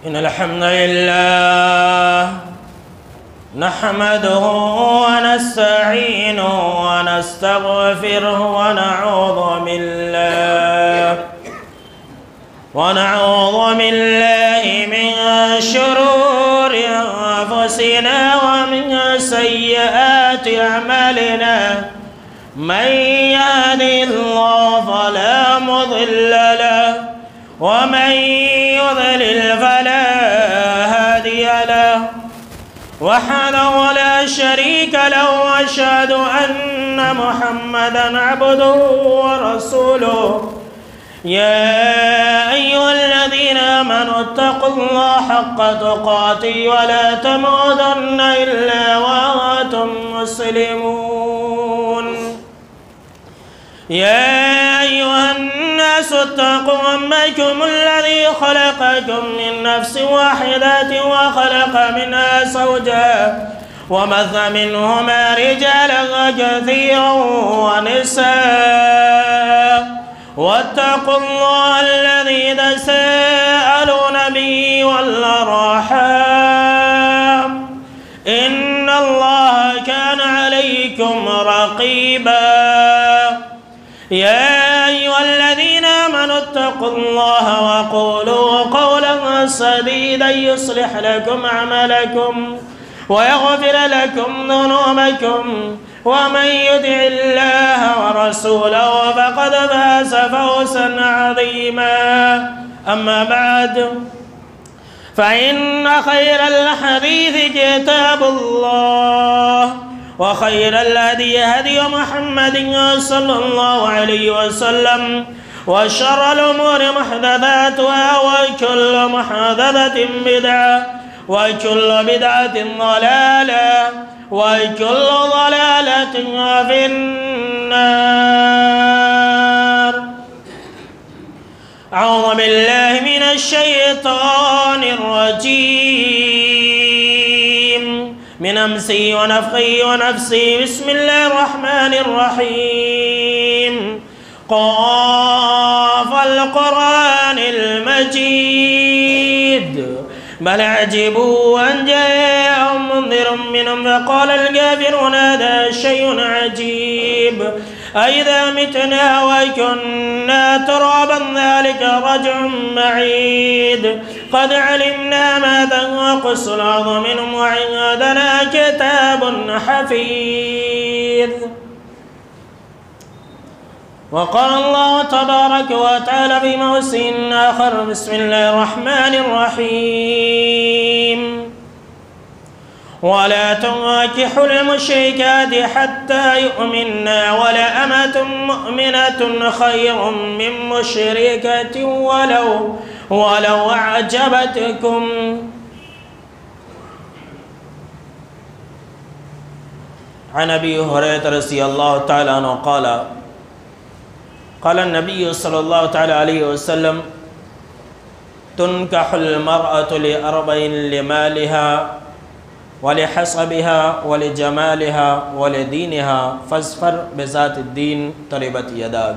إن الحمد لله نحمده ونستعينه ونستغفره ونعوذ بالله من شرور أنفسنا ومن سيئات أعمالنا من يهده الله فلا مضل له ومن يضلل فلا هادي له وحده لا شريك له وأشهد أن محمدا عبده ورسوله يا أيها الذين آمنوا اتقوا الله حق تقاته ولا تموتن إلا وأنتم مسلمون يا أيها الناس اتقوا ربكم الذي خلقكم من نفس واحدة وخلق منها زوجها وبث منهما رجالا كثيرا ونساء واتقوا الله الذي تساءلون به والأرحام إن الله كان عليكم رقيبا يا أيها الذين آمنوا اتقوا الله وقولوا قولا سديدا يصلح لكم أعمالكم ويغفر لكم ذنوبكم ومن يطع الله ورسوله فقد فاز فوزا عظيما أما بعد فإن خير الحديث كتاب الله وخير الهدي هدي محمد صلى الله عليه وسلم وشر الأمور محدثاتها وكل محدثة بدعة وكل بدعة ضلالة وكل ضلالة في النار. أعوذ بالله من الشيطان الرجيم من أمسي ونفخي ونفسي. بسم الله الرحمن الرحيم. قاف القرآن المجيد بل عجبوا أن جاءهم منذر منهم فقال الكافرون هذا شيء عجيب أئذا متنا وكنا ترابا ذلك رجع بعيد قد علمنا ما تنقص الأرض منهم وعندنا كتاب حفيظ. وقال الله تبارك وتعالى في موسم آخر. بسم الله الرحمن الرحيم. ولا تنكحوا المشركات حتى يؤمنا ولأمة مؤمنة خير من مشركة ولو أعجبتكم. عن أبي هريرة رضي الله تعالى عنه قال قال النبي صلى الله تعالى عليه وسلم تنكح المرأة لأربع: لمالها ولحسبها ولجمالها ولدينها فاظفر بذات الدين تربت يداك.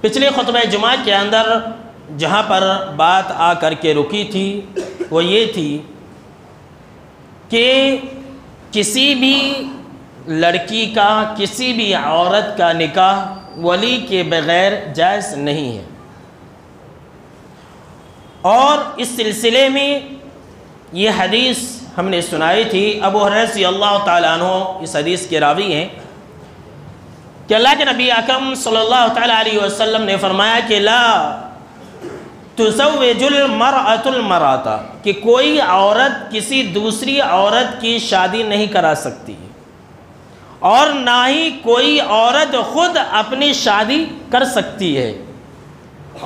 پچھلے خطبہ جمعہ کے اندر جہاں پر بات آ کر کے رکی تھی وہ یہ تھی کہ کسی بھی لڑکی کا کسی بھی عورت کا نکاح ولی کے بغیر جائز نہیں ہے، اور اس سلسلے میں یہ حدیث ہم نے سنائی تھی۔ ابو ہریرہ رضی اللہ تعالیٰ عنہ اس حدیث کے راوی ہیں کہ اللہ کے نبی اکرم صلی اللہ تعالیٰ علیہ وسلم نے فرمایا کہ لا تزوج المرأة المرأة، کہ کوئی عورت کسی دوسری عورت کی شادی نہیں کرا سکتی، اور نہ ہی کوئی عورت خود اپنی شادی کر سکتی ہے،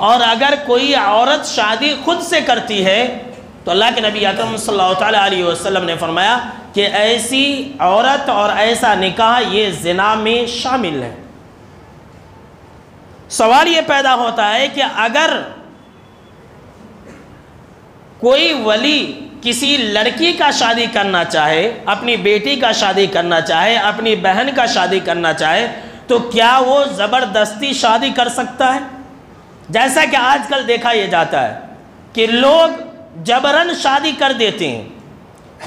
اور اگر کوئی عورت شادی خود سے کرتی ہے تو اللہ کے نبی اکرم صلی اللہ تعالیٰ علیہ وسلم نے فرمایا کہ ایسی عورت اور ایسا نکاح یہ زنا میں شامل ہے۔ سوال یہ پیدا ہوتا ہے کہ اگر کوئی ولی کسی لڑکی کا شادی کرنا چاہے، اپنی بیٹی کا شادی کرنا چاہے، اپنی بہن کا شادی کرنا چاہے، تو کیا وہ زبردستی شادی کر سکتا ہے؟ جیسا کہ آج کل دیکھا یہ جاتا ہے کہ لوگ جبراً شادی کر دیتے ہیں،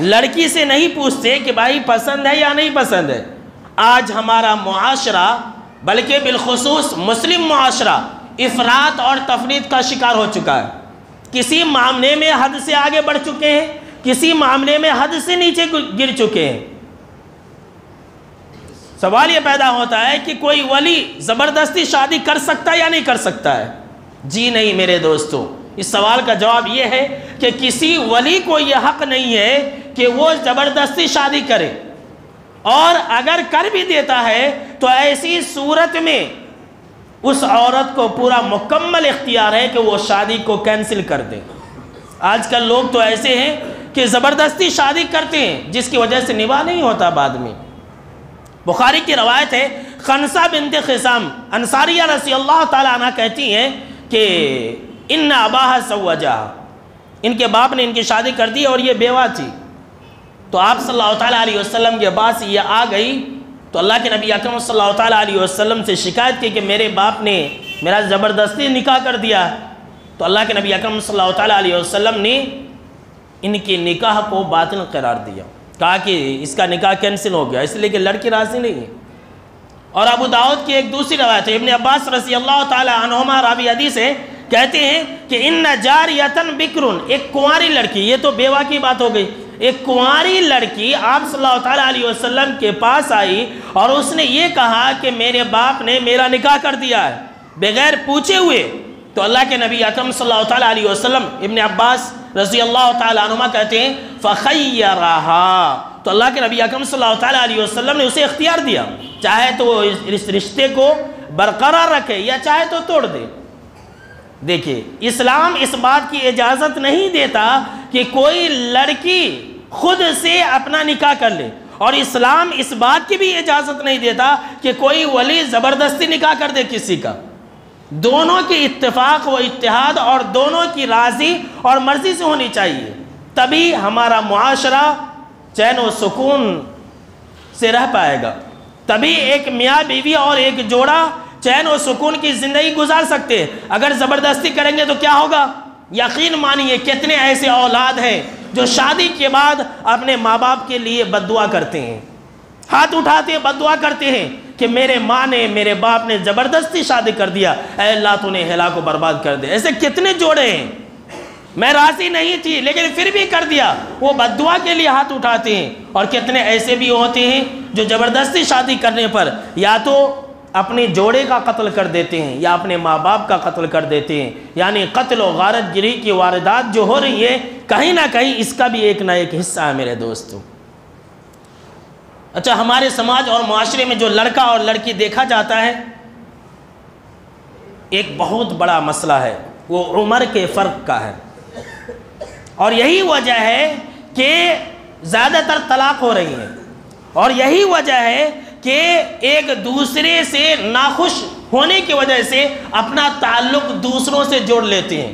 لڑکی سے نہیں پوچھتے کہ بھائی پسند ہے یا نہیں پسند ہے۔ آج ہمارا معاشرہ، بلکہ بالخصوص مسلم معاشرہ، افراط اور تفریط کا شکار ہو چکا ہے۔ کسی معاملے میں حد سے آگے بڑھ چکے ہیں، کسی معاملے میں حد سے نیچے گر چکے ہیں۔ سوال یہ پیدا ہوتا ہے کہ کوئی ولی زبردستی شادی کر سکتا ہے یا نہیں کر سکتا ہے؟ جی نہیں میرے دوستو، اس سوال کا جواب یہ ہے کہ کسی ولی کو یہ حق نہیں ہے کہ وہ زبردستی شادی کرے، اور اگر کر بھی دیتا ہے تو ایسی صورت میں اس عورت کو پورا مکمل اختیار ہے کہ وہ شادی کو کینسل کر دے۔ آج کل لوگ تو ایسے ہیں کہ زبردستی شادی کرتے ہیں جس کی وجہ سے نباہ نہیں ہوتا بعد میں۔ بخاری کی روایت ہے، خنسہ بنت خصام انصاریہ رضی اللہ تعالیٰ عنہ کہتی ہیں کہ ان اباہا زوجہا، ان کے باپ نے ان کی شادی کر دی اور یہ بیوہ تھی۔ تو آپ صلی اللہ تعالیٰ علیہ وسلم کے پاس یہ آ گئی تو اللہ کے نبی اکرم صلی اللہ تعالیٰ علیہ وسلم سے شکایت کی کہ میرے باپ نے میرا زبردستی نکاح کر دیا۔ تو اللہ کے نبی اکرم صلی اللہ تعالیٰ علیہ وسلم نے ان کی نکاح کو باطل قرار دیا، کہا کہ اس کا نکاح کینسل ہو گیا، اس لیے کہ لڑکی راضی نہیں ہے۔ اور ابو داؤد کی ایک دوسری روایت ہے، ابن عباس رضی اللہ تعالیٰ عنہما راوی حدیث ہے، کہتے ہیں کہ ان جاریتن بکرن، ایک کنواری لڑکی، یہ تو بیوہ کی بات ہو گئی، ایک کنواری لڑکی آپ صلی اللہ تعالیٰ علیہ وسلم کے پاس آئی اور اس نے یہ کہا کہ میرے باپ نے میرا نکاح کر دیا ہے بغیر پوچھے ہوئے۔ تو اللہ کے نبی اکرم صلی اللہ تعالیٰ علیہ وسلم، ابن عباس رضی اللہ تعالیٰ عنہما کہتے ہیں فخیرہا، تو اللہ کے نبی اکرم صلی اللہ تعالیٰ علیہ وسلم نے اسے اختیار دیا، چاہے تو وہ اس رشتے کو برقرار رکھے یا چاہے تو توڑ دے۔ دیکھیے اسلام اس بات کی اجازت نہیں دیتا کہ کوئی لڑکی خود سے اپنا نکاح کر لے، اور اسلام اس بات کی بھی اجازت نہیں دیتا کہ کوئی ولی زبردستی نکاح کر دے کسی کا۔ دونوں کی اتفاق و اتحاد اور دونوں کی راضی اور مرضی سے ہونی چاہیے، تبھی ہمارا معاشرہ چین و سکون سے رہ پائے گا، تبھی ایک میاں بیوی اور ایک جوڑا چین و سکون کی زندگی گزار سکتے ہیں۔ اگر زبردستی کریں گے تو کیا ہوگا؟ یقین مانیے کتنے ایسے اولاد ہیں جو شادی کے بعد اپنے ماں باپ کے لیے بد دعا کرتے ہیں، ہاتھ اٹھاتے ہیں، بد دعا کرتے ہیں کہ میرے ماں نے، میرے باپ نے زبردستی شادی کر دیا، اے اللہ تو نے ہلاک و برباد کر دے۔ ایسے کتنے جوڑے ہیں، میں راضی نہیں تھی لیکن پھر بھی کر دیا، وہ بد دعا کے لیے ہاتھ اٹھاتے ہیں۔ اور کتنے ایسے بھی ہوتے ہیں جو زبردستی شادی کرنے پر یا تو اپنے جوڑے کا قتل کر دیتے ہیں یا اپنے ماں باپ کا قتل کر دیتے ہیں، یعنی قتل و غارت گری کی واردات جو ہو رہی ہے کہیں نہ کہیں اس کا بھی ایک نہ ایک حصہ ہے میرے دوستو۔ اچھا، ہمارے سماج اور معاشرے میں جو لڑکا اور لڑکی دیکھا جاتا ہے، ایک بہت بڑا مسئلہ ہے، وہ عمر کے فرق کا ہے، اور یہی وجہ ہے کہ زیادہ تر طلاق ہو رہی ہیں، اور یہی وجہ ہے کہ ایک دوسرے سے ناخوش ہونے کی وجہ سے اپنا تعلق دوسروں سے جوڑ لیتے ہیں۔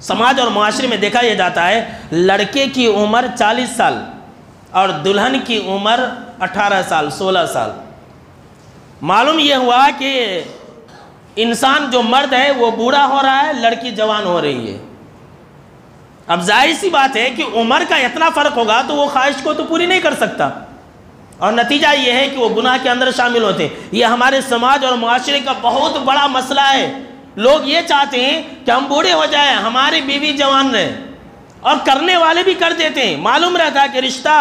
سماج اور معاشرے میں دیکھا یہ جاتا ہے لڑکے کی عمر 40 سال اور دلہن کی عمر 18 سال 16 سال۔ معلوم یہ ہوا کہ انسان جو مرد ہے وہ بوڑھا ہو رہا ہے، لڑکی جوان ہو رہی ہے. اب ظاہر سی بات ہے کہ عمر کا اتنا فرق ہوگا تو وہ خواہش کو تو پوری نہیں کر سکتا، اور نتیجہ یہ ہے کہ وہ گناہ کے اندر شامل ہوتے ہیں. یہ ہمارے سماج اور معاشرے کا بہت بڑا مسئلہ ہے. لوگ یہ چاہتے ہیں کہ ہم بوڑھے ہو جائیں، ہماری بیوی جوان رہے، اور کرنے والے بھی کر دیتے ہیں. معلوم رہتا ہے کہ رشتہ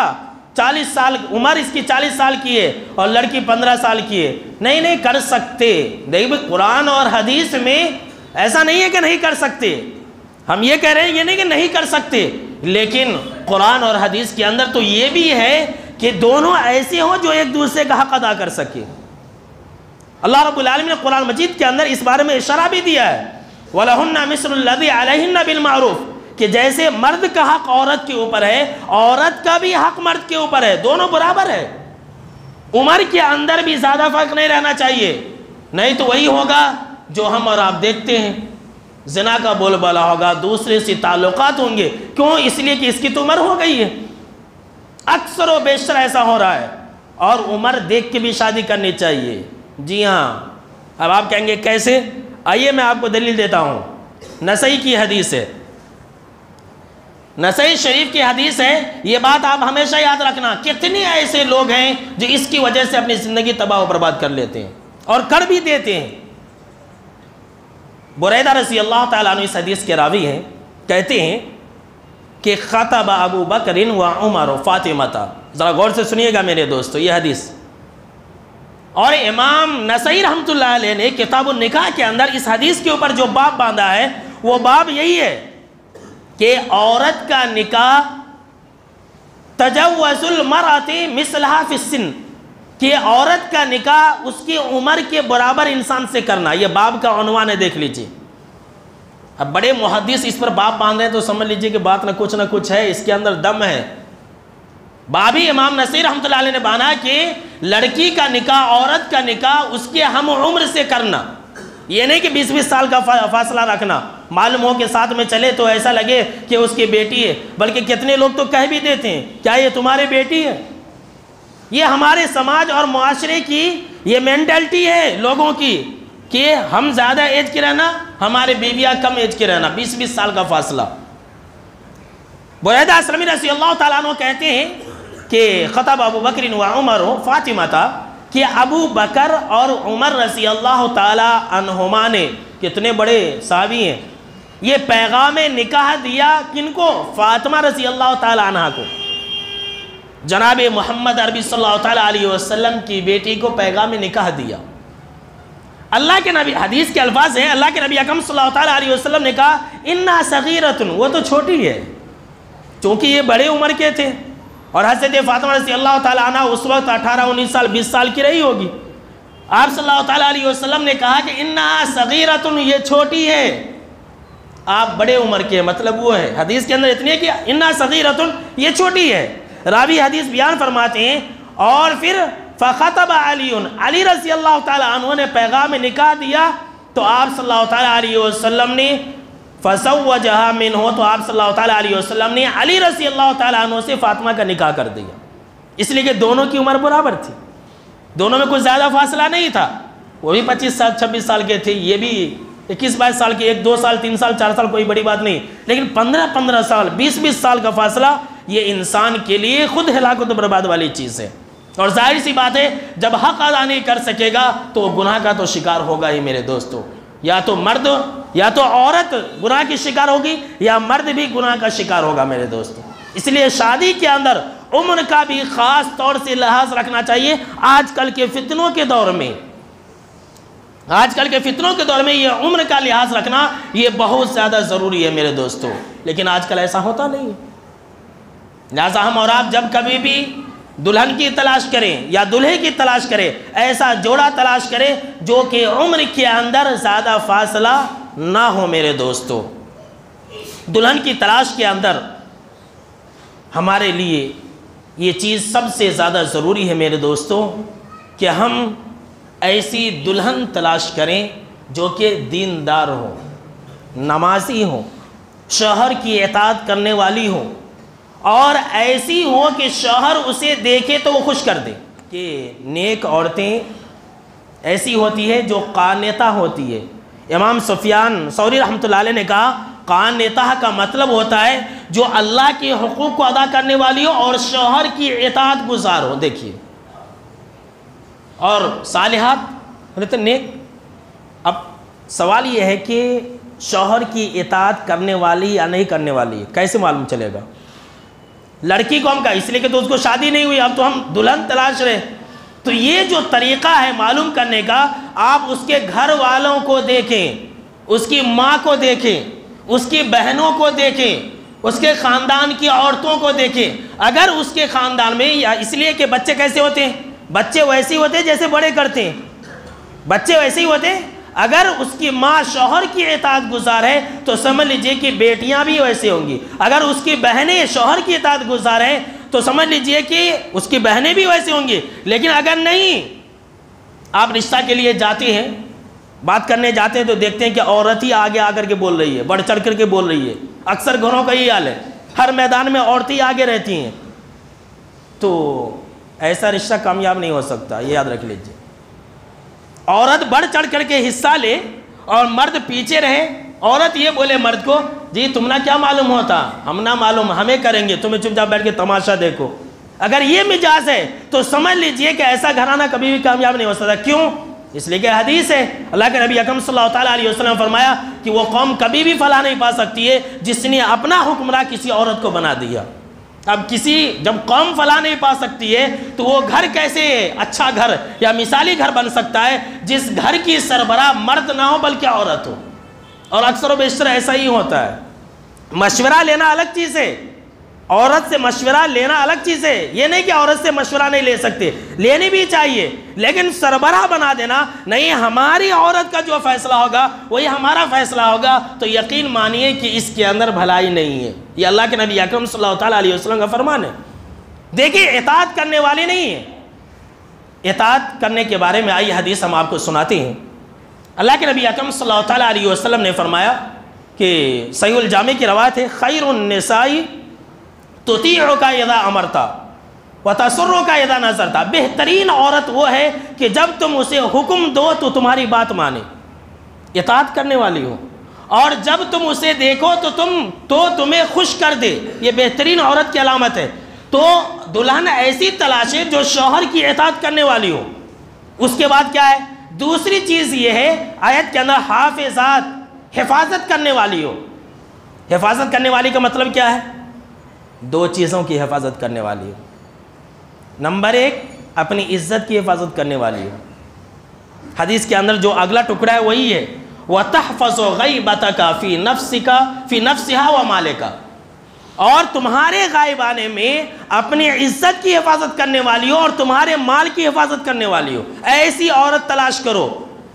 40 سال، عمر اس کی 40 سال کی ہے اور لڑکی 15 سال کی ہے. نہیں کر سکتے. دیکھیں قرآن اور حدیث میں ایسا نہیں ہے کہ نہیں کر سکتے. ہم یہ کہہ رہے ہیں یہ نہیں کہ نہیں کر سکتے، لیکن قرآن اور حدیث کے اندر تو یہ بھی ہے کہ دونوں ایسے ہوں جو ایک دوسرے کا حق ادا کر سکے. اللہ رب العالمین نے قرآن مجید کے اندر اس بارے میں اشارہ بھی دیا ہے، وَلَهُنَّ مِثْلُ الَّذِي عَلَيْهِنَّ بِالْمَعْرُوفِ، کہ جیسے مرد کا حق عورت کے اوپر ہے، عورت کا بھی حق مرد کے اوپر ہے، دونوں برابر ہے. عمر کے اندر بھی زیادہ فرق نہیں رہنا چاہیے، نہیں تو وہی ہوگا جو ہم اور آپ دیکھتے ہیں. زنا کا بول بالا ہوگا، دوسرے سے تعلقات ہوں گے. کیوں؟ اس لیے کہ اس کی تو عمر ہو گئی ہے. اکثر و بیشتر ایسا ہو رہا ہے. اور عمر دیکھ کے بھی شادی کرنی چاہیے. جی ہاں. اب آپ کہیں گے کیسے؟ آئیے میں آپ کو دلیل دیتا ہوں. نسائی کی حدیث ہے، نسائی شریف کی حدیث ہے. یہ بات آپ ہمیشہ یاد رکھنا. کتنے ایسے لوگ ہیں جو اس کی وجہ سے اپنی زندگی تباہ و برباد کر لیتے ہیں اور کر بھی دیتے ہیں. بریدہ رضی اللہ تعالیٰ عنہ اس حدیث کے راوی ہیں، کہتے ہیں کہ خطب ابو بکر و عمر و فاطمہ. ذرا غور سے سنیے گا میرے دوستو یہ حدیث. اور امام نسائی رحمۃ اللہ علیہ نے کتاب النکاح کے اندر اس حدیث کے اوپر جو باب باندھا ہے وہ باب یہی ہے کہ عورت کا نکاح تجوز المرأۃ مثلہا فی السن، کہ عورت کا نکاح اس کی عمر کے برابر انسان سے کرنا. یہ باب کا عنوان ہے، دیکھ لیجئے. اب بڑے محدث اس پر باب باندھ رہے ہیں تو سمجھ لیجئے کہ بات نہ کچھ ہے، اس کے اندر دم ہے. بابی امام نسائی رحمۃ اللہ علیہ نے بانا کہ لڑکی کا نکاح، عورت کا نکاح اس کے ہم عمر سے کرنا. یہ نہیں کہ 20 سال کا فاصلہ رکھنا. معلوم ہو کہ ساتھ میں چلے تو ایسا لگے کہ اس کی بیٹی ہے، بلکہ کتنے لوگ تو کہہ بھی دیتے ہیں کیا یہ تمہاری بیٹی ہے. یہ ہمارے سماج اور معاشرے کی یہ مینٹلٹی ہے لوگوں کی کہ ہم زیادہ ایج کے رہنا، ہمارے بیویاں کم ایج کے رہنا، 20 سال کا فاصلہ. بریدہ اسلمی رضی اللہ تعالیٰ عنہ کہتے ہیں کہ خطب ابو بکر و عمر و فاطمہ تھا، کہ ابو بکر اور عمر رضی اللہ تعالیٰ عنہما نے، کتنے بڑے صحابی ہیں، یہ پیغام نکاح دیا کن کو؟ فاطمہ رضی اللہ تعالیٰ عنہ کو. جناب محمد عربی صلی اللہ تعالیٰ علیہ وسلم کی بیٹی کو پیغام نکاح دیا. اللہ کے نبی، حدیث کے الفاظ ہیں، اللہ کے نبی اکرم صلی اللہ تعالیٰ علیہ وسلم نے کہا اِنَّا صَغِيرَةٌ، وہ تو چھوٹی ہے. چونکہ یہ بڑے عمر کے تھے اور حضرت فاطمہ رضی اللہ تعالیٰ عنہ اس وقت 18 19 سال 20 سال کی رہی ہوگی. آپ صلی اللہ تعالیٰ علیہ وسلم نے کہا کہ اِنَّا صَغِيرَةٌ، یہ چھوٹی ہے، آپ بڑے عمر کے. مطلب وہ ہے حدیث کے اندر اتنی ہے کہ اِنَّا صَغِيرَةٌ، یہ چھوٹی ہے. راوی حدیث بیان فرماتے ہیں اور پھر فخطب علی رضی اللہ تعالیٰ عنہ نے پیغام نکاح دیا تو آپ صلی اللہ تعالیٰ علیہ وسلم نے فزوجہا منہ، تو آپ صلی اللہ تعالیٰ علیہ وسلم نے علی رضی اللہ تعالیٰ عنہ سے فاطمہ کا نکاح کر دیا. اس لیے کہ دونوں کی عمر برابر تھی، دونوں میں کوئی زیادہ فاصلہ نہیں تھا. وہ بھی 25 سال 26 سال کے تھے، یہ بھی 21 22 سال کے، 1 2 سال 3 سال 4 سال کوئی بڑی بات نہیں. لیکن 15 سال 20 سال کا فاصلہ یہ انسان کے لیے خود ہلاکت و برباد والی چیز ہے. اور ظاہر سی بات ہے جب حق ادا نہیں کر سکے گا تو گناہ کا تو شکار ہوگا ہی میرے دوستو. یا تو مرد یا تو عورت گناہ کی شکار ہوگی یا مرد بھی گناہ کا شکار ہوگا میرے دوستو. اس لیے شادی کے اندر عمر کا بھی خاص طور سے لحاظ رکھنا چاہیے. آج کل کے فتنوں کے دور میں یہ عمر کا لحاظ رکھنا یہ بہت زیادہ ضروری ہے میرے دوستو. لیکن آج کل ایسا ہوتا نہیں ہے. لہٰذا ہم اور آپ جب کبھی بھی دلہن کی تلاش کریں یا دلہے کی تلاش کریں، ایسا جوڑا تلاش کریں جو کہ عمر کے اندر زیادہ فاصلہ نہ ہو میرے دوستو. دلہن کی تلاش کے اندر ہمارے لیے یہ چیز سب سے زیادہ ضروری ہے میرے دوستو کہ ہم ایسی دلہن تلاش کریں جو کہ دیندار ہو، نمازی ہو، شوہر کی اطاعت کرنے والی ہو، اور ایسی ہو کہ شوہر اسے دیکھے تو وہ خوش کر دے. کہ نیک عورتیں ایسی ہوتی ہے جو قانتہ ہوتی ہے۔ امام سفیان ثوری رحمۃ اللہ علیہ نے کہا قانتہ کا مطلب ہوتا ہے جو اللہ کے حقوق کو ادا کرنے والی ہو اور شوہر کی اطاعت گزار ہو۔ دیکھیے، اور صالحات نیک۔ اب سوال یہ ہے کہ شوہر کی اطاعت کرنے والی یا نہیں کرنے والی کیسے معلوم چلے گا؟ لڑکی کو ہم کہا اس لیے کہ تو اس کو شادی نہیں ہوئی، اب تو ہم دلہن تلاش رہے، تو یہ جو طریقہ ہے معلوم کرنے کا، آپ اس کے گھر والوں کو دیکھیں، اس کی ماں کو دیکھیں، اس کی بہنوں کو دیکھیں، اس کے خاندان کی عورتوں کو دیکھیں۔ اگر اس کے خاندان میں، یا اس لیے کہ بچے کیسے ہوتے ہیں؟ بچے ویسے ہی ہوتے ہیں جیسے بڑے کرتے ہیں، بچے ویسے ہی ہوتے ہیں۔ اگر اس کی ماں شوہر کی اطاعت گزار ہے تو سمجھ لیجئے کہ بیٹیاں بھی ویسے ہوں گی۔ اگر اس کی بہنیں شوہر کی اطاعت گزار ہیں تو سمجھ لیجئے کہ اس کی بہنیں بھی ویسے ہوں گی۔ لیکن اگر نہیں، آپ رشتہ کے لیے جاتے ہیں، بات کرنے جاتے ہیں تو دیکھتے ہیں کہ عورت ہی آگے آ کر کے بول رہی ہے، بڑھ چڑھ کر کے بول رہی ہے۔ اکثر گھروں کا یہ حال ہے، ہر میدان میں عورتیں آگے رہتی ہیں، تو ایسا رشتہ کامیاب نہیں ہو سکتا، یہ یاد رکھ لیجئے۔ عورت بڑھ چڑھ کر کے حصہ لے اور مرد پیچھے رہے، عورت یہ بولے مرد کو جی تم نہ کیا معلوم ہوتا، ہم نہ معلوم، ہمیں کریں گے، تمہیں چپ چاپ بیٹھ کے تماشا دیکھو۔ اگر یہ مزاج ہے تو سمجھ لیجئے کہ ایسا گھرانہ کبھی بھی کامیاب نہیں ہو سکتا۔ کیوں؟ اس لیے کہ حدیث ہے، اللہ کے نبی اکرم صلی اللہ علیہ وسلم فرمایا کہ وہ قوم کبھی بھی فلاح نہیں پا سکتی ہے جس نے اپنا حکمراں کسی عورت کو بنا دیا۔ اب جب قوم فلاح نہیں پا سکتی ہے تو وہ گھر کیسے اچھا گھر یا مثالی گھر بن سکتا ہے جس گھر کی سربراہ مرد نہ ہو بلکہ عورت ہو؟ اور اکثر و بیشتر ایسا ہی ہوتا ہے۔ مشورہ لینا الگ چیز ہے، عورت سے مشورہ لینا الگ چیز ہے، یہ نہیں کہ عورت سے مشورہ نہیں لے سکتے، لینی بھی چاہیے، لیکن سربراہ بنا دینا نہیں، ہماری عورت کا جو فیصلہ ہوگا وہی ہمارا فیصلہ ہوگا، تو یقین مانیے کہ اس کے اندر بھلائی نہیں ہے۔ یہ اللہ کے نبی اکرم صلی اللہ علیہ وسلم کا فرمان ہے۔ دیکھیے، اطاعت کرنے والی نہیں ہے۔ اطاعت کرنے کے بارے میں آئی حدیث ہم آپ کو سناتے ہیں۔ اللہ کے نبی اکرم صلی اللہ علیہ وسلم نے فرمایا کہ صحیح الجامع کی روایت ہے، خیر النساء تطیعک اذا امرتا وتسرک اذا نظرتا، بہترین عورت وہ ہے کہ جب تم اسے حکم دو تو تمہاری بات مانے، اطاعت کرنے والی ہو، اور جب تم اسے دیکھو تو تمہیں خوش کر دے، یہ بہترین عورت کی علامت ہے۔ تو دلہن ایسی تلاشے جو شوہر کی اطاعت کرنے والی ہو۔ اس کے بعد کیا ہے؟ دوسری چیز یہ ہے آیت کے اندر حافظات، حفاظت کرنے والی ہو۔ حفاظت کرنے والی کا مطلب کیا ہے؟ دو چیزوں کی حفاظت کرنے والی ہو۔ نمبر ایک، اپنی عزت کی حفاظت کرنے والی ہو۔ حدیث کے اندر جو اگلا ٹکڑا ہے وہی ہے، وَتَحْفَظُ غَيْبَتَكَ فِي نَفْسِهَا وَمَالِكَ، اور تمہارے غائبانے میں اپنی عزت کی حفاظت کرنے والی ہو اور تمہارے مال کی حفاظت کرنے والی ہو۔ ایسی عورت تلاش کرو،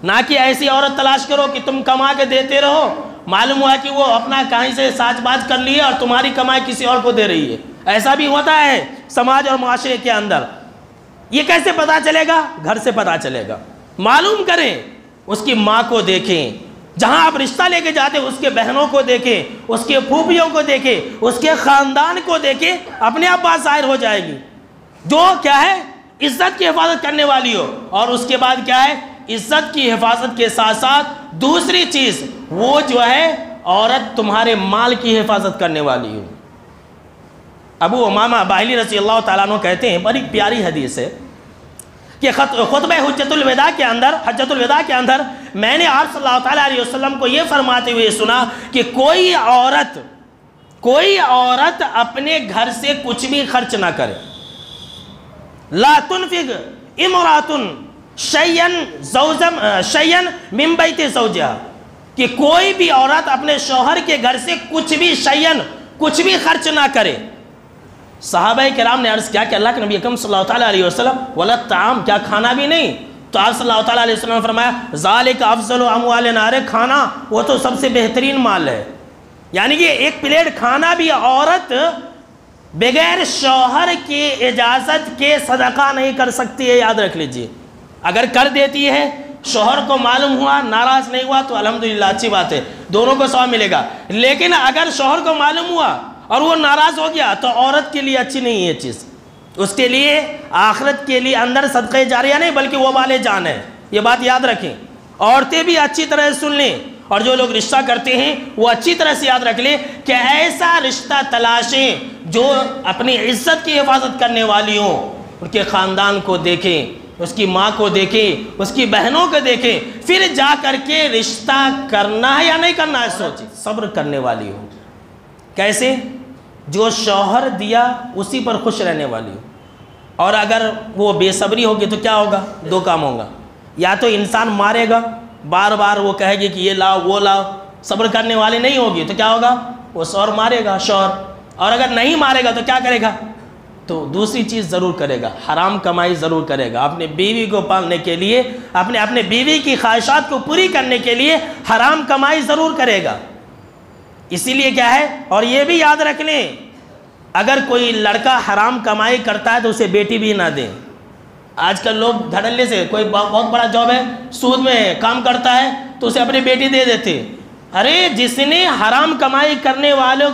نہ کہ ایسی عورت تلاش کرو کہ تم کما کے دیتے رہو، معلوم ہوا کہ وہ اپنا کہیں سے ساچ باز کر لی ہے اور تمہاری کمائی کسی اور کو دے رہی ہے۔ ایسا بھی ہوتا ہے سماج اور معاشرے کے اندر۔ یہ کیسے پتا چلے گا؟ گھر سے پتا چلے گا۔ معلوم کریں، اس کی ماں کو دیکھیں، جہاں آپ رشتہ لے کے جاتے اس کے بہنوں کو دیکھیں، اس کے پھوپھیوں کو دیکھیں، اس کے خاندان کو دیکھیں، اپنے آپ بات ظاہر ہو جائے گی۔ جو کیا ہے؟ عزت کی حفاظت کرنے والی ہو، اور اس کے بعد کیا ہے؟ عزت کی حفاظت کے ساتھ ساتھ دوسری چیز وہ جو ہے عورت تمہارے مال کی حفاظت کرنے والی ہو۔ ابو امامہ باہلی رضی اللہ تعالیٰ عنہ کہتے ہیں، بڑی پیاری حدیث ہے کہ خطبہ حجت الوداع کے اندر میں نے آپ صلی اللہ علیہ وسلم کو یہ فرماتے ہوئے سنا کہ کوئی عورت اپنے گھر سے کچھ بھی خرچ نہ کرے۔ لا تنفق امرأۃ شیئا من بیت زوجہا، کہ کوئی بھی عورت اپنے شوہر کے گھر سے کچھ بھی خرچ نہ کرے۔ صحابہ کرام نے عرض کیا کہ اللہ کے نبی اکرم صلی اللہ علیہ وسلم ولا الطعام، کیا کھانا بھی نہیں؟ تو آپ صلی اللہ علیہ وسلم نے فرمایا ذالک افضل اموال النار، کھانا وہ تو سب سے بہترین مال ہے۔ یعنی کہ ایک پلیٹ کھانا بھی عورت بغیر شوہر کی اجازت کے صدقہ نہیں کر سکتی ہے، یاد رکھ لیجئے۔ اگر کر دیتی ہے، شوہر کو معلوم ہوا، ناراض نہیں ہوا تو الحمدللہ اچھی بات ہے، دونوں کو ثواب ملے گا۔ لیکن اگر شوہر کو معلوم ہوا اور وہ ناراض ہو گیا تو عورت کے لیے اچھی نہیں ہے چیز، اس کے لیے آخرت کے لیے اندر صدقہ جاریہ نہیں بلکہ وہ والے جان ہے۔ یہ بات یاد رکھیں، عورتیں بھی اچھی طرح سن لیں، اور جو لوگ رشتہ کرتے ہیں وہ اچھی طرح سے یاد رکھ لیں کہ ایسا رشتہ تلاشیں جو اپنی عزت کی حفاظت کرنے والی ہوں، ان کے خاندان کو دیکھیں، اس کی ماں کو دیکھیں، اس کی بہنوں کو دیکھیں، پھر جا کر کے رشتہ کرنا ہے یا نہیں کرنا ہے سوچیں، صبر کرنے والی ہو۔ کیسے؟ جو شوہر دیا اسی پر خوش رہنے والی ہو، اور اگر وہ بے صبری ہوگی تو کیا ہوگا؟ دو کام ہوگا، یا تو انسان مارے گا، بار بار وہ کہے گی کہ یہ لاؤ وہ لاؤ، صبر کرنے والی نہیں ہوگی تو کیا ہوگا؟ وہ شوہر مارے گا شوہر، اور اگر نہیں مارے گا تو کیا کرے گا؟ تو دوسری چیز ضرور کرے گا، حرام کمائی ضرور کرے گا، اپنے بیوی کو پالنے کے لیے، اپنے بیوی کی خواہشات کو پوری کرنے کے لیے حرام کمائی ضرور کرے گا۔ اسی لیے کیا ہے، اور یہ بھی یاد رکھ لیں، اگر کوئی لڑکا حرام کمائی کرتا ہے تو اسے بیٹی بھی نہ دیں۔ آج کل لوگ دھڑلے سے، کوئی بہت بڑا جاب ہے، سود میں کام کرتا ہے تو اسے اپنی بیٹی دے دیتے۔ ارے جس نے حرام کمائی کرنے والے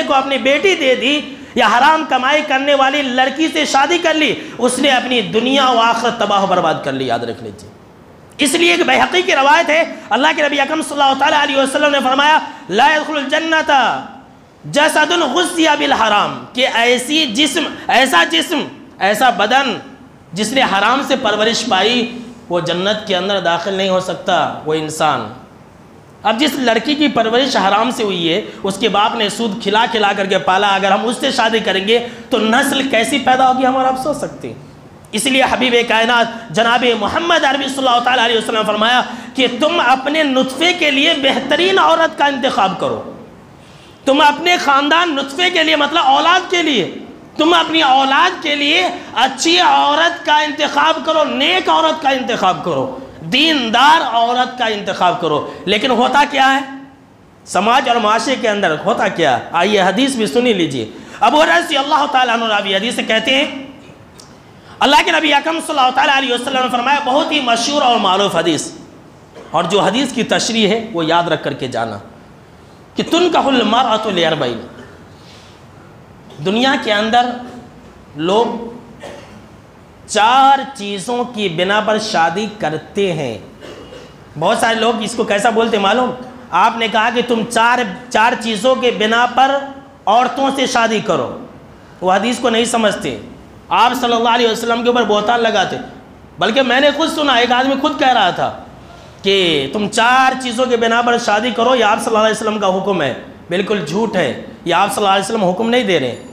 کو اپنی بیٹی دے دی، یا حرام کمائی کرنے والی لڑکی سے شادی کر لی، اس نے اپنی دنیا و آخرت تباہ و برباد کر لی، یاد رکھ لیجیے۔ اس لیے ایک بیہقی کی روایت ہے، اللہ کے نبی اکرم صلی اللہ تعالیٰ علیہ وسلم نے فرمایا لا يدخل الجنت جسد غذی بالحرام، کہ ایسا جسم ایسا بدن جس نے حرام سے پرورش پائی وہ جنت کے اندر داخل نہیں ہو سکتا، وہ انسان۔ اب جس لڑکی کی پرورش حرام سے ہوئی ہے، اس کے باپ نے سود کھلا کر کے پالا، اگر ہم اس سے شادی کریں گے تو نسل کیسی پیدا ہوگی ہم اور آپ سوچ سکتے ہیں۔ اس لیے حبیب کائنات جناب محمد عربی صلی اللہ تعالیٰ علیہ وسلم نے فرمایا کہ تم اپنے نطفے کے لیے بہترین عورت کا انتخاب کرو، تم اپنے خاندان نطفے کے لیے، مطلب اولاد کے لیے، تم اپنی اولاد کے لیے اچھی عورت کا انتخاب کرو، نیک عورت کا انتخاب کرو، دیندار عورت کا انتخاب کرو۔ لیکن ہوتا کیا ہے سماج اور معاشرے کے اندر؟ ہوتا کیا؟ آئیے حدیث بھی سنی لیجئے۔ ابو ہریرہ رضی اللہ تعالیٰ عنہ راوی حدیث سے کہتے ہیں، اللہ کے نبی اکرم صلی اللہ تعالیٰ علیہ وسلم نے فرمایا، بہت ہی مشہور اور معروف حدیث، اور جو حدیث کی تشریح ہے وہ یاد رکھ کر کے جانا، کہ تنکح المرأة لأربعین، دنیا کے اندر لوگ 4 چیزوں کی بنا پر شادی کرتے ہیں۔ بہت سارے لوگ اس کو کیسا بولتے معلوم؟ آپ نے کہا کہ تم 4 چیزوں کے بنا پر عورتوں سے شادی کرو، وہ حدیث کو نہیں سمجھتے، آپ صلی اللہ علیہ وسلم کے اوپر بہتان لگاتے۔ بلکہ میں نے خود سنا، ایک آدمی خود کہہ رہا تھا کہ تم 4 چیزوں کے بنا پر شادی کرو، یہ آپ صلی اللہ علیہ وسلم کا حکم ہے۔ بالکل جھوٹ ہے، یہ آپ صلی اللہ علیہ وسلم حکم نہیں دے رہے ہیں،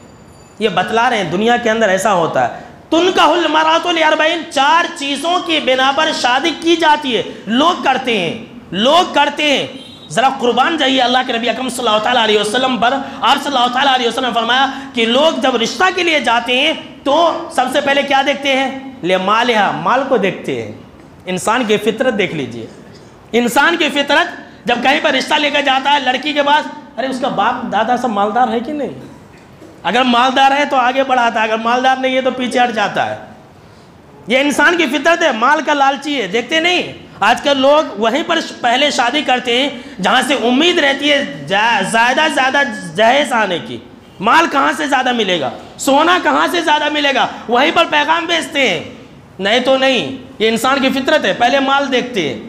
یہ بتلا رہے ہیں دنیا کے اندر ایسا ہوتا ہے۔ تنکح المرأة لأربعین، 4 چیزوں کی بنا پر شادی کی جاتی ہے، لوگ کرتے ہیں۔ ذرا قربان جائیے اللہ کے نبی اکرم صلی اللہ تعالیٰ علیہ وسلم پر۔ آپ صلی اللہ تعالیٰ علیہ وسلم نے فرمایا کہ لوگ جب رشتہ کے لیے جاتے ہیں تو سب سے پہلے کیا دیکھتے ہیں؟ لمالہا، مال کو دیکھتے ہیں۔ انسان کی فطرت دیکھ لیجئے، انسان کی فطرت جب کہیں پر رشتہ لے کر جاتا ہے لڑکی کے پاس، ارے اس کا باپ دادا سب مالدار ہے کہ نہیں؟ اگر مالدار ہے تو آگے بڑھاتا ہے، اگر مالدار نہیں ہے تو پیچھے ہٹ جاتا ہے۔ یہ انسان کی فطرت ہے، مال کا لالچی ہے۔ دیکھتے نہیں آج کل لوگ وہیں پر پہلے شادی کرتے ہیں جہاں سے امید رہتی ہے زیادہ جہیز آنے کی، مال کہاں سے زیادہ ملے گا، سونا کہاں سے زیادہ ملے گا، وہیں پر پیغام بیچتے ہیں۔ نہیں تو نہیں، یہ انسان کی فطرت ہے، پہلے مال دیکھتے ہیں،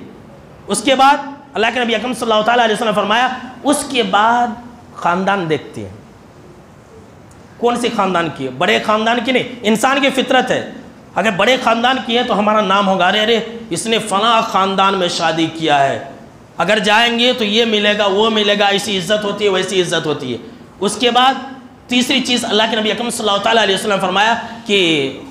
اس کے بعد اللہ کے نبی اکرم صلی اللہ تعالیٰ علیہ وسلم نے فرمایا اس کے بعد خاندان دیکھتے ہیں۔ کون سی خاندان کی ہے؟ بڑے خاندان کی نہیں، انسان کی فطرت ہے، اگر بڑے خاندان کی ہے تو ہمارا نام ہوگا، ارے اس نے فلاں خاندان میں شادی کیا ہے، اگر جائیں گے تو یہ ملے گا وہ ملے گا، ایسی عزت ہوتی ہے ویسی عزت ہوتی ہے۔ اس کے بعد تیسری چیز اللہ کے نبی اکرم صلی اللہ تعالیٰ علیہ وسلم نے فرمایا کہ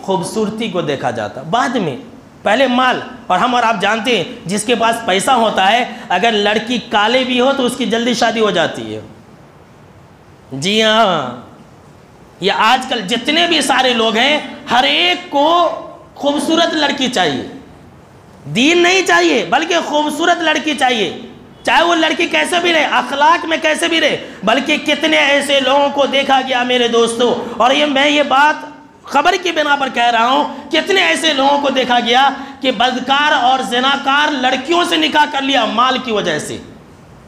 خوبصورتی کو دیکھا جاتا، بعد میں، پہلے مال۔ اور ہم اور آپ جانتے ہیں جس کے پاس پیسہ ہوتا ہے اگر لڑکی کالے بھی ہو تو اس کی جلدی شادی ہو جاتی ہے۔ جی ہاں، یہ آج کل جتنے بھی سارے لوگ ہیں ہر ایک کو خوبصورت لڑکی چاہیے، دین نہیں چاہیے بلکہ خوبصورت لڑکی چاہیے، چاہے وہ لڑکی کیسے بھی رہے، اخلاق میں کیسے بھی رہے۔ بلکہ کتنے ایسے لوگوں کو دیکھا گیا میرے دوستوں، اور میں یہ بات خبر کی بنا پر کہہ رہا ہوں، کتنے ایسے لوگوں کو دیکھا گیا کہ بدکار اور زناکار لڑکیوں سے نکاح کر لیا، مال کی وجہ سے،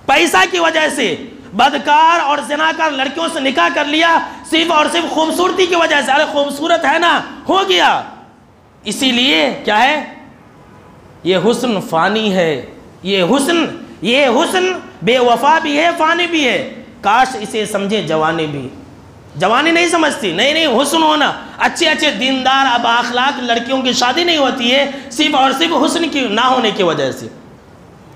پیسہ کی وجہ سے بدکار اور زناکار لڑکیوں سے نکاح کر لیا، صرف اور صرف خوبصورتی کی وجہ سے۔ ارے خوبصورت ہے نا، ہو گیا۔ اسی لیے کیا ہے، یہ حسن فانی ہے، یہ حسن بے وفا بھی ہے، فانی بھی ہے، کاش اسے سمجھے جوانی بھی۔ جوانی نہیں سمجھتی، نہیں حسن ہونا، اچھے دیندار اب اخلاق لڑکیوں کی شادی نہیں ہوتی ہے صرف اور صرف حسن کی نہ ہونے کی وجہ سے۔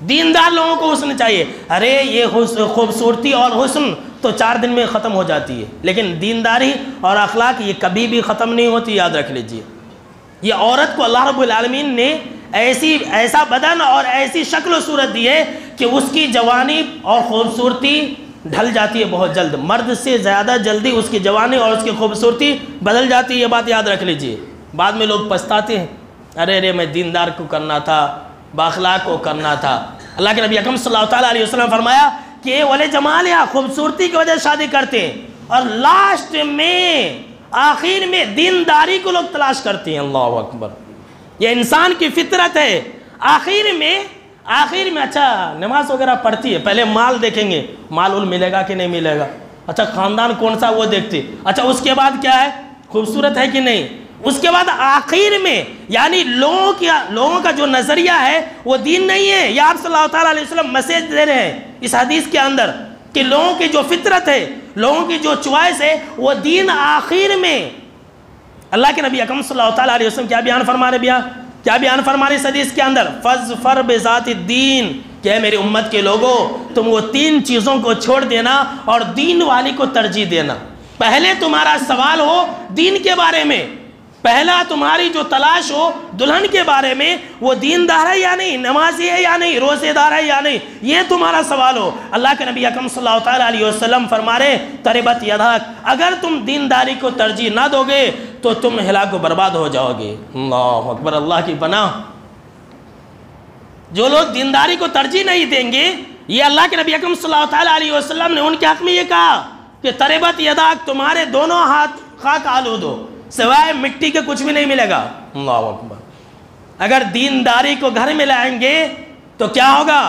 دیندار لوگوں کو حسن چاہیے، ارے یہ خوبصورتی اور حسن تو 4 دن میں ختم ہو جاتی ہے، لیکن دینداری اور اخلاق یہ کبھی بھی ختم نہیں ہوتی، یاد رکھ لیجئے۔ یہ عورت کو اللہ رب العالمین نے ایسا بدن اور ایسی شکل و صورت دی ہے کہ اس کی جوانی اور خوبصورتی ڈھل جاتی ہے بہت جلد، مرد سے زیادہ جلدی اس کی جوانی اور اس کی خوبصورتی بدل جاتی ہے، یہ بات یاد رکھ لیجئے۔ بعد میں لوگ پچھتاتے ہیں، ارے میں دیندار کو کرنا تھا، باخلاق کو کرنا تھا۔ اللہ کے نبی اکرم صلی اللہ علیہ وسلم فرمایا کہ ولی جمال یا خوبصورتی کی وجہ سے شادی کرتے ہیں، اور لاسٹ میں آخر میں دینداری کو لوگ تلاش کرتے ہیں۔ اللہ اکبر، یہ انسان کی فطرت ہے۔ آخر میں اچھا نماز وغیرہ پڑھتی ہے، پہلے مال دیکھیں گے، مال ملے گا کہ نہیں ملے گا، اچھا خاندان کون سا وہ دیکھتے، اچھا اس کے بعد کیا ہے، خوبصورت ہے کہ نہیں، اس کے بعد آخر میں یعنی لوگوں کا جو نظریہ ہے وہ دین نہیں ہے۔ یہ آپ صلی اللہ علیہ وسلم میسیج دے رہے ہیں اس حدیث کے اندر کہ لوگوں کی جو فطرت ہے، لوگوں کی جو چوائس ہے، وہ دین آخر میں۔ اللہ کے نبی اکرم صلی اللہ علیہ وسلم کیا بیان فرما رہے اس حدیث کے اندر، فَاظْفَرْ بِذَاتِ الدِّينِ، کہ اے میری امت کے لوگوں تم وہ 3 چیزوں کو چھوڑ دینا اور دین والی کو ترجیح دینا۔ پہلے تمہارا سوال ہو دین کے بارے میں، پہلا تمہاری جو تلاش ہو دلہن کے بارے میں، وہ دیندار ہے یا نہیں، نمازی ہے یا نہیں، روزے دار ہے یا نہیں، یہ تمہارا سوال ہو۔ اللہ کے نبی اکرم صلی اللہ علیہ وسلم فرما رہے تربت یداک، اگر تم دینداری کو ترجیح نہ دو گے تو تم ہلاک و برباد ہو جاؤ گے۔ اللہ اکبر، اللہ کی پناہ۔ جو لوگ دینداری کو ترجیح نہیں دیں گے، یہ اللہ کے نبی اکرم صلی اللہ علیہ وسلم نے ان کے حق میں یہ کہا کہ تربت یداک، تمہارے دونوں ہاتھ خاک آلود ہو، سوائے مٹی کے کچھ بھی نہیں ملے گا۔ اللہ اکبر۔ اگر دینداری کو گھر میں لائیں گے تو کیا ہوگا،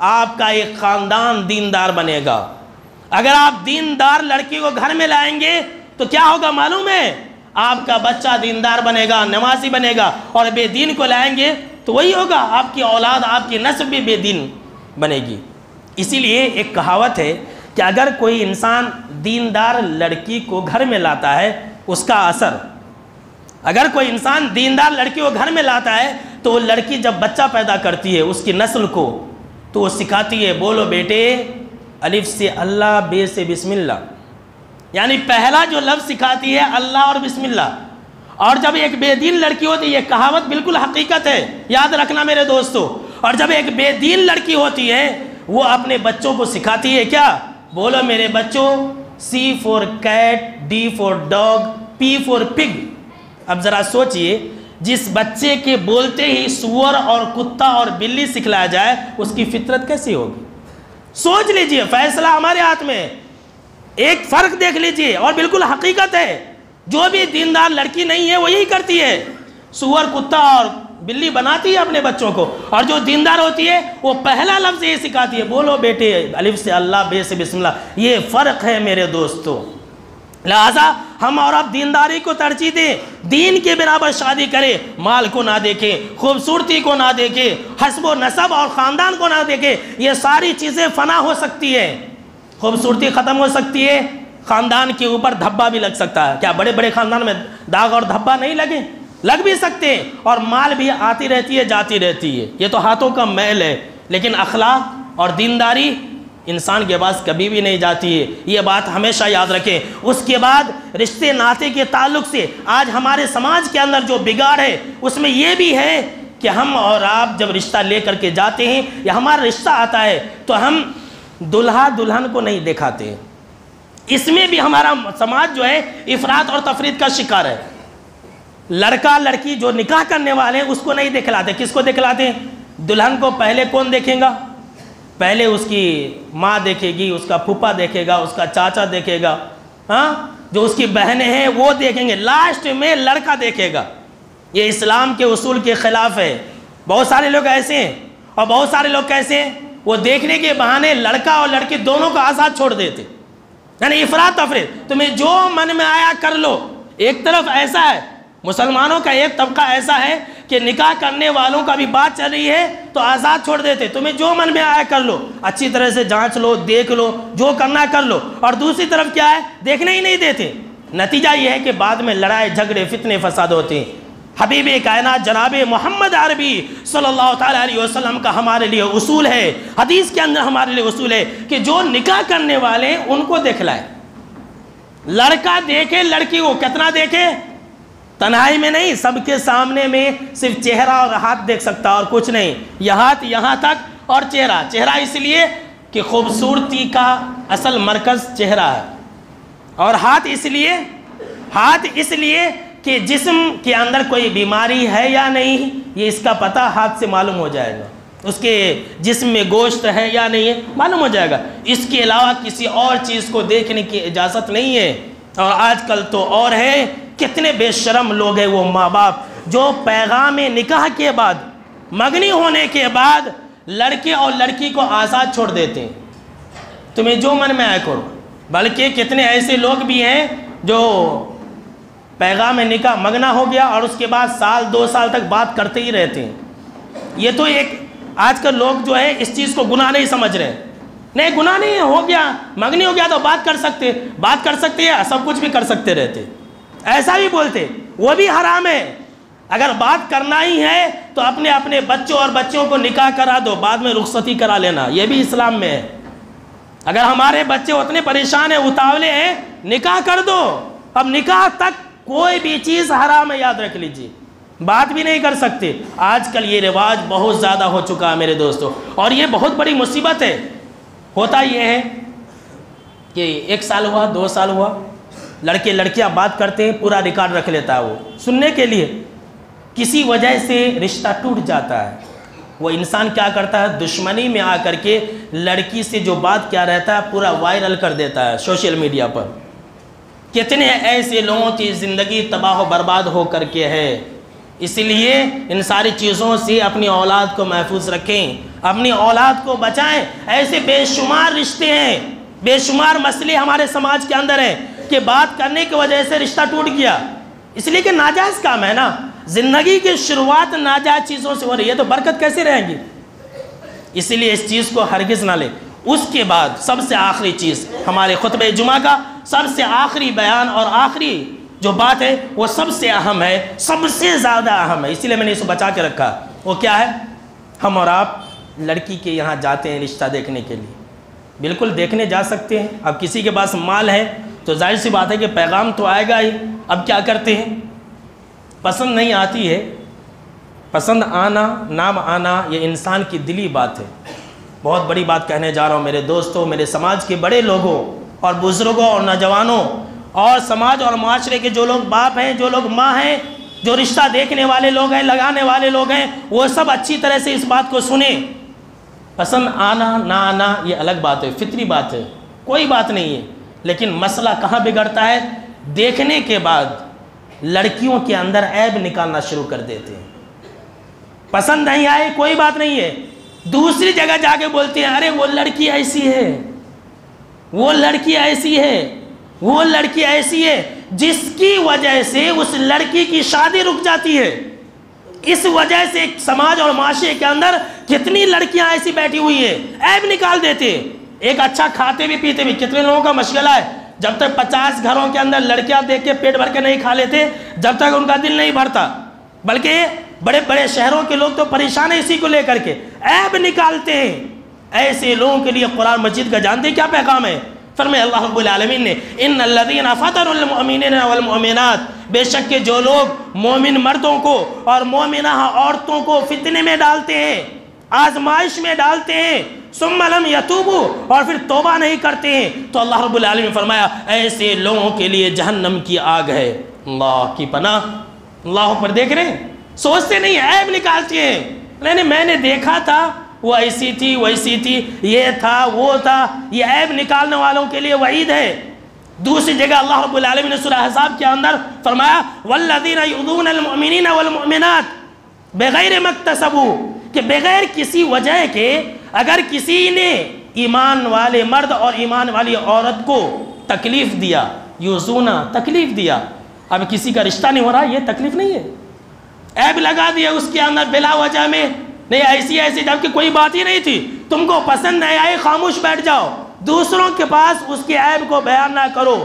آپ کا ایک خاندان دیندار بنے گا۔ اگر آپ دیندار لڑکی کو گھر میں لائیں گے تو کیا ہوگا معلوم ہے، آپ کا بچہ دیندار بنے گا، نمازی بنے گا، اور بے دین کو لائیں گے تو وہی ہوگا، آپ کی اولاد، آپ کی نسل بھی بے دین بنے گی۔ اسی لیے ایک کہاوت ہے کہ اگر کوئی انسان دیندار لڑکی کو گھر میں لاتا ہے، اس کا اثر، اگر کوئی انسان دیندار لڑکی کو گھر میں لاتا ہے تو وہ لڑکی جب بچہ پیدا کرتی ہے اس کی نسل کو، تو وہ سکھاتی ہے، بولو بیٹے الف سے اللہ، بے سے بسم اللہ، یعنی پہلا جو لفظ سکھاتی ہے اللہ اور بسم اللہ۔ اور جب ایک بے دین لڑکی ہوتی ہے، یہ کہاوت بالکل حقیقت ہے، یاد رکھنا میرے دوستو، اور جب ایک بے دین لڑکی ہوتی ہے وہ اپنے بچوں کو سکھاتی ہے کیا، بولو میرے بچوں C for cat, D for dog, P for pig. اب ذرا سوچئے، جس بچے کے بولتے ہی سور اور کتا اور بلی سکھلایا جائے اس کی فطرت کیسی ہوگی؟ سوچ لیجئے، فیصلہ ہمارے ہاتھ میں۔ ایک فرق دیکھ لیجئے، اور بالکل حقیقت ہے، جو بھی دیندار لڑکی نہیں ہے وہ یہی کرتی ہے، سور کتا اور بلی بناتی ہے اپنے بچوں کو، اور جو دیندار ہوتی ہے وہ پہلا لفظ یہ سکھاتی ہے، بولو بیٹے الف سے اللہ، بے سے بسم اللہ۔ یہ فرق ہے میرے دوستو۔ لہذا ہم اور اب دینداری کو ترجیح دیں، دین کے بنا پر شادی کریں، مال کو نہ دیکھیں، خوبصورتی کو نہ دیکھیں، حسب و نسب اور خاندان کو نہ دیکھیں۔ یہ ساری چیزیں فنا ہو سکتی ہیں، خوبصورتی ختم ہو سکتی ہے، خاندان کے اوپر دھبا بھی لگ سکتا ہے۔ کیا بڑے بڑے خاندان میں داغ اور دھبا نہیں لگے؟ لگ بھی سکتے ہیں، اور مال بھی آتی رہتی ہے، جاتی رہتی ہے، یہ تو ہاتھوں کا میل ہے، لیکن اخلاق اور دینداری انسان کے پاس کبھی بھی نہیں جاتی ہے، یہ بات ہمیشہ یاد رکھیں۔ اس کے بعد رشتے ناطے کے تعلق سے آج ہمارے سماج کے اندر جو بگاڑ ہے اس میں یہ بھی ہے کہ ہم اور آپ جب رشتہ لے کر کے جاتے ہیں یا ہمارا رشتہ آتا ہے تو ہم دلہا دلہن کو نہیں دکھاتے ہیں۔ اس میں بھی ہمارا سماج جو ہے افراط اور تفریط کا شکار ہے۔ لڑکا لڑکی جو نکاح کرنے والے ہیں اس کو نہیں دکھلاتے، کس کو دکھلاتے ہیں؟ دلہن کو پہلے کون دیکھیں گا؟ پہلے اس کی ماں دیکھے گی، اس کا پھوپھا دیکھے گا، اس کا چاچا دیکھے گا، ہاں جو اس کی بہنیں ہیں وہ دیکھیں گے، لاسٹ میں لڑکا دیکھے گا۔ یہ اسلام کے اصول کے خلاف ہے۔ بہت سارے لوگ ایسے ہیں، اور بہت سارے لوگ کیسے ہیں، وہ دیکھنے کے بہانے لڑکا اور لڑکی دونوں کو آزاد چھوڑ دیتے، یعنی افراط تفریط، تمہیں جو من میں آیا کر لو۔ ایک طرف ایسا ہے، مسلمانوں کا ایک طبقہ ایسا ہے کہ نکاح کرنے والوں کا بھی بات چل رہی ہے تو آزاد چھوڑ دیتے، تمہیں جو من میں آیا کر لو، اچھی طرح سے جانچ لو، دیکھ لو، جو کرنا کر لو. اور دوسری طرف کیا ہے، دیکھنے ہی نہیں دیتے. نتیجہ یہ ہے کہ بعد میں لڑائی جھگڑے فتنے فساد ہوتے ہیں. حبیب کائنات جناب محمد عربی صلی اللہ تعالیٰ علیہ وسلم کا ہمارے لیے اصول ہے، حدیث کے اندر ہمارے لیے اصول ہے کہ جو نکاح کرنے والے ان کو دکھلائے. لڑکا دیکھے لڑکی کو، کتنا دیکھے، تنہائی میں نہیں، سب کے سامنے میں صرف چہرہ اور ہاتھ دیکھ سکتا اور کچھ نہیں. یہ ہاتھ یہاں تک اور چہرہ اس لیے کہ خوبصورتی کا اصل مرکز چہرہ ہے، اور ہاتھ اس لیے کہ جسم کے اندر کوئی بیماری ہے یا نہیں، یہ اس کا پتہ ہاتھ سے معلوم ہو جائے گا. اس کے جسم میں گوشت ہے یا نہیں ہے معلوم ہو جائے گا. اس کے علاوہ کسی اور چیز کو دیکھنے کی اجازت نہیں ہے. اور آج کل تو اور ہے، کتنے بے شرم لوگ ہیں وہ ماں باپ جو پیغام نکاح کے بعد، مگنی ہونے کے بعد لڑکے اور لڑکی کو آزاد چھوڑ دیتے ہیں، تمہیں جو من میں آئے کرو. بلکہ کتنے ایسے لوگ بھی ہیں جو پیغام نکاح مگنا ہو گیا اور اس کے بعد سال 2 سال تک بات کرتے ہی رہتے ہیں. یہ تو ایک آج کل لوگ جو ہے اس چیز کو گناہ نہیں سمجھ رہے. نہیں، گناہ نہیں ہے، ہو گیا مگنی ہو گیا تو بات کر سکتے ہیں، سب کچھ بھی کر سکتے رہتے. ایسا بھی بولتے، وہ بھی حرام ہے. اگر بات کرنا ہی ہے تو اپنے بچوں اور بچیوں کو نکاح کرا دو، بعد میں رخصتی کرا لینا، یہ بھی اسلام میں ہے. اگر ہمارے بچے اتنے پریشان ہیں، اتاولے ہیں، نکاح کر دو. اب نکاح تک کوئی بھی چیز حرام ہے، یاد رکھ لیجیے، بات بھی نہیں کر سکتے. آج کل یہ رواج بہت زیادہ ہو چکا ہے میرے دوستو، اور یہ بہت بڑی مصیبت ہے. ہوتا یہ ہے کہ 1 سال ہوا، 2 سال ہوا، لڑکے لڑکیاں بات کرتے ہیں، پورا ریکارڈ رکھ لیتا ہے وہ سننے کے لیے. کسی وجہ سے رشتہ ٹوٹ جاتا ہے، وہ انسان کیا کرتا ہے، دشمنی میں آ کر کے لڑکی سے جو بات کیا رہتا ہے پورا وائرل کر دیتا ہے سوشل میڈیا پر. کتنے ایسے لوگوں کی زندگی تباہ و برباد ہو کر کے ہے. اس لیے ان ساری چیزوں سے اپنی اولاد کو محفوظ رکھیں، اپنی اولاد کو بچائیں. ایسے بے شمار رشتے ہیں، بے شمار مسئلے ہمارے سماج کے اندر ہیں کہ بات کرنے کی وجہ سے رشتہ ٹوٹ گیا، اس لیے کہ ناجائز کام ہے نا. زندگی کی شروعات ناجائز چیزوں سے ہو رہی ہے تو برکت کیسے رہیں گی؟ اس لیے اس چیز کو ہرگز نہ لیں. اس کے بعد سب سے آخری چیز، ہمارے خطبہ جمعہ کا سب سے آخری بیان اور آخری جو بات ہے وہ سب سے اہم ہے، سب سے زیادہ اہم ہے، اسی لیے میں نے اسے بچا کے رکھا. وہ کیا ہے؟ ہم اور آپ لڑکی کے یہاں جاتے ہیں رشتہ دیکھنے کے لیے. بالکل دیکھنے جا سکتے ہیں. اب کسی کے پاس مال ہے تو ظاہر سی بات ہے کہ پیغام تو آئے گا ہی. اب کیا کرتے ہیں؟ پسند نہیں آتی ہے، پسند آنا نام آنا یہ انسان کی دلی بات ہے. بہت بڑی بات کہنے جا رہا ہوں میرے دوستوں، میرے سماج کے بڑے لوگوں اور بزرگوں اور نوجوانوں اور سماج اور معاشرے کے جو لوگ باپ ہیں، جو لوگ ماں ہیں، جو رشتہ دیکھنے والے لوگ ہیں، لگانے والے لوگ ہیں، وہ سب اچھی طرح سے اس بات کو سنیں. پسند آنا نہ آنا یہ الگ بات ہے، فطری بات ہے، کوئی بات نہیں ہے. لیکن مسئلہ کہاں بگڑتا ہے؟ دیکھنے کے بعد لڑکیوں کے اندر عیب نکالنا شروع کر دیتے ہیں. پسند نہیں آئے کوئی بات نہیں ہے، دوسری جگہ جا کے بولتے ہیں ارے وہ لڑکی ایسی ہے، وہ لڑکی ایسی ہے، وہ لڑکی ایسی ہے، جس کی وجہ سے اس لڑکی کی شادی رک جاتی ہے. اس وجہ سے سماج اور معاشرے کے اندر کتنی لڑکیاں ایسی بیٹھی ہوئی ہیں، عیب نکال دیتے. ایک اچھا کھاتے بھی پیتے بھی، کتنے لوگوں کا مشغلہ ہے، جب تک 50 گھروں کے اندر لڑکیاں دیکھ کے پیٹ بھر کے نہیں کھا لیتے جب تک ان کا دل نہیں بھرتا. بلکہ بڑے بڑے شہروں کے لوگ تو پریشان ہیں اسی کو لے کر کے، عیب نکالتے ہیں. ایسے لوگوں کے لیے قرآن مجید کا جانتے ہیں کیا پیغام ہے؟ فرمائے اللہ رب العالمین نے ان الذین فتنوا المؤمنین والمؤمنات، بے شک کہ جو لوگ مومن مردوں کو اور مومنہ عورتوں کو فتنے میں ڈالتے ہیں، آزمائش میں ڈالتے ہیں، ثم لم یتوبوا، اور پھر توبہ نہیں کرتے ہیں، تو اللہ رب العالمین نے فرمایا ایسے لوگوں کے لیے جہنم کی آگ ہے. اللہ کی پناہ. اللہ پر دیکھ رہے ہیں، سوچتے نہیں، عیب نکالتے ہیں. نہیں میں نے دیکھا تھا وہ ایسی تھی ویسی تھی، یہ تھا وہ تھا. یہ عیب نکالنے والوں کے لیے وعید ہے. دوسری جگہ اللہ رب العالمین نے سورہ احزاب کے اندر فرمایا والذین یؤذون المؤمنین والمؤمنات بغیر ما اکتسبوا، کہ بغیر کسی وجہ کے اگر کسی نے ایمان والے مرد اور ایمان والی عورت کو تکلیف دیا، یؤذونا تکلیف دیا. اب کسی کا رشتہ نہیں ہو رہا، یہ تکلیف نہیں ہے. عیب لگا دیا اس کے اندر بلا وجہ میں، نہیں ایسی جبکہ کوئی بات ہی نہیں تھی، تم کو پسند نہیں آئی خاموش بیٹھ جاؤ، دوسروں کے پاس اس کے عیب کو بیان نہ کرو۔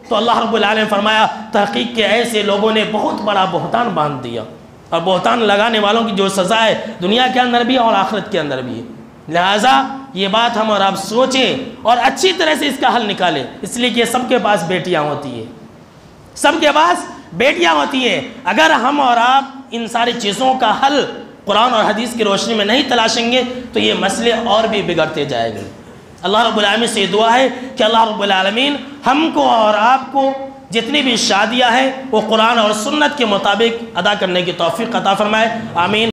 تو اللہ رب العالمین فرمایا تحقیق کے ایسے لوگوں نے بہت بڑا بہتان باندھ دیا، اور بہتان لگانے والوں کی جو سزا ہے دنیا کے اندر بھی اور آخرت کے اندر بھی ہے۔ لہٰذا یہ بات ہم اور آپ سوچیں اور اچھی طرح سے اس کا حل نکالیں، اس لیے کہ سب کے پاس بیٹیاں ہوتی ہیں، سب کے پاس بیٹیاں ہوتی ہیں۔ اگر ہم اور آپ ان ساری چیزوں کا حل قرآن اور حدیث کی روشنی میں نہیں تلاشیں گے تو یہ مسئلے اور بھی بگڑتے جائیں گے۔ اللہ رب العالمین سے یہ دعا ہے کہ اللہ رب العالمین ہم کو اور آپ کو جتنی بھی شادیاں ہیں وہ قرآن اور سنت کے مطابق ادا کرنے کی توفیق عطا فرمائے، آمین۔